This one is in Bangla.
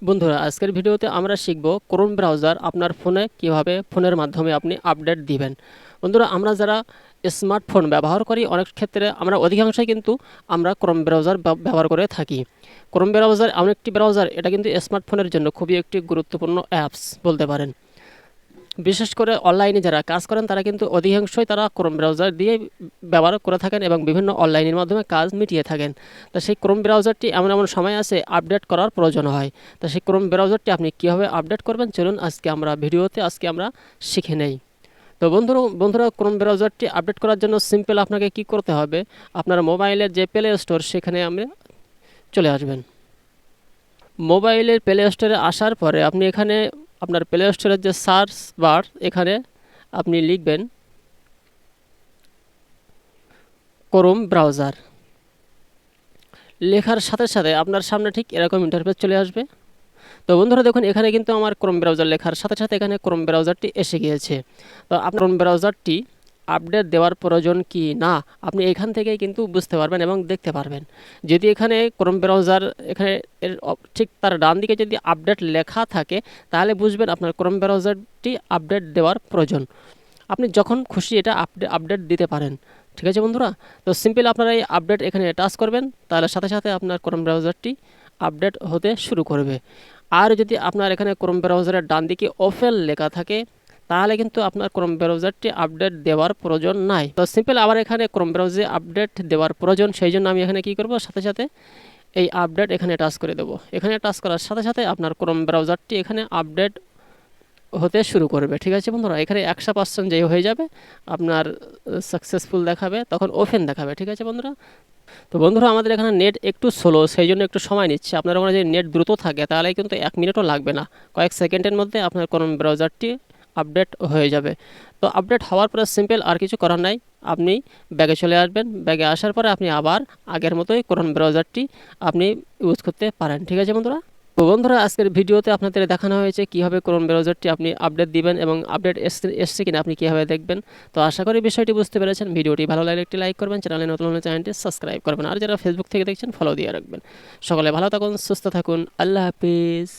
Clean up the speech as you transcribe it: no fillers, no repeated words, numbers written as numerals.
বন্ধুরা আজকের ভিডিওতে আমরা শিখব ক্রোম ব্রাউজার আপনার ফোনে কিভাবে ফোনের মাধ্যমে আপনি আপডেট দিবেন। বন্ধুরা আমরা যারা স্মার্টফোন ব্যবহার করি অনেক ক্ষেত্রে আমরা অধিকাংশই কিন্তু আমরা ক্রোম ব্রাউজার ব্যবহার করে থাকি। ক্রোম ব্রাউজার এমন একটি ব্রাউজার, এটা কিন্তু স্মার্টফোনের জন্য খুবই একটি গুরুত্বপূর্ণ অ্যাপস বলতে পারেন। বিশেষ করে অনলাইনে যারা কাজ করেন তারা কিন্তু অধিকাংশই তারা ক্রোম ব্রাউজার দিয়ে ব্যবহার করে থাকেন এবং বিভিন্ন অনলাইনের মাধ্যমে কাজ মিটিয়ে থাকেন। তো সেই ক্রোম ব্রাউজারটি এমন এমন সময় আছে আপডেট করার প্রয়োজন হয়। তো সেই ক্রোম ব্রাউজারটি আপনি কীভাবে আপডেট করবেন চলুন আজকে আমরা শিখে নেই। তো বন্ধুরা ক্রোম ব্রাউজারটি আপডেট করার জন্য সিম্পল আপনাকে কি করতে হবে, আপনার মোবাইলের যে প্লে স্টোর সেখানে আমরা চলে আসবেন। মোবাইলের প্লে স্টোরে আসার পরে আপনি এখানে আপনার প্লে স্টোরের যে সার্চ বার এখানে আপনি লিখবেন ক্রোম ব্রাউজার। লেখার সাথে সাথে আপনার সামনে ঠিক এরকম ইন্টারফেস চলে আসবে। তো বন্ধুরা দেখুন এখানে কিন্তু আমার ক্রোম ব্রাউজার লেখার সাথে সাথে এখানে ক্রোম ব্রাউজারটি এসে গিয়েছে। তো আপনার ক্রোম ব্রাউজারটি আপডেট দেওয়ার প্রয়োজন কি না আপনি এখান থেকেই কিন্তু বুঝতে পারবেন এবং দেখতে পারবেন। যদি এখানে ক্রোম ব্রাউজার এখানে ঠিক তার ডান দিকে যদি আপডেট লেখা থাকে তাহলে বুঝবেন আপনার ক্রোম ব্রাউজারটি আপডেট দেওয়ার প্রয়োজন। আপনি যখন খুশি এটা আপডেট দিতে পারেন। ঠিক আছে বন্ধুরা, তো সিম্পল আপনারা এই আপডেট এখানে টাচ করবেন, তাহলে সাথে সাথে আপনার ক্রোম ব্রাউজারটি আপডেট হতে শুরু করবে। আর যদি আপনার এখানে ক্রোম ব্রাউজারের ডান দিকে ওপেন লেখা থাকে তাহলে কিন্তু আপনার ক্রোম ব্রাউজারটি আপডেট দেওয়ার প্রয়োজন নাই। তো সিম্পল আবার এখানে ক্রোম ব্রাউজারে আপডেট দেওয়ার প্রয়োজন, সেই জন্য আমি এখানে কি করব, সাথে সাথে এই আপডেট এখানে টাচ করে দেব। এখানে টাচ করার সাথে সাথে আপনার ক্রোম ব্রাউজারটি এখানে আপডেট হতে শুরু করবে। ঠিক আছে বন্ধুরা, এখানে 100% যেই হয়ে যাবে আপনার সাকসেসফুল দেখাবে, তখন ওপেন দেখাবে। ঠিক আছে বন্ধুরা, তো বন্ধুরা আমাদের এখানে নেট একটু স্লো, সেই জন্য একটু সময় নিচ্ছে। আপনার ওখানে যদি নেট দ্রুত থাকে তাহলে কিন্তু 1 মিনিটও লাগবে না, কয়েক সেকেন্ডের মধ্যে আপনার ক্রোম ব্রাউজারটি আপডেট হয়ে যাবে। তো আপডেট হওয়ার পরে সিম্পল আর কিছু করার নাই, আপনি ব্যাগে চলে আসবেন। ব্যাগে আসার পরে আপনি আবার আগের মতোই ক্রোম ব্রাউজারটি আপনি ইউজ করতে পারেন। ঠিক আছে বন্ধুরা, তো বন্ধুরা আজকের ভিডিওতে আপনাদের দেখানো হয়েছে কীভাবে ক্রোম ব্রাউজারটি আপনি আপডেট দিবেন এবং আপডেট এসছে কিনা আপনি কীভাবে দেখবেন। তো আশা করি বিষয়টি বুঝতে পেরেছেন। ভিডিওটি ভালো লাগলে একটি লাইক করবেন, চ্যানেলে নতুন হলে চ্যানেলটি সাবস্ক্রাইব করবেন, আর যারা ফেসবুক থেকে দেখছেন ফলো দিয়ে রাখবেন। সকলে ভালো থাকুন, সুস্থ থাকুন, আল্লাহ হাফিজ।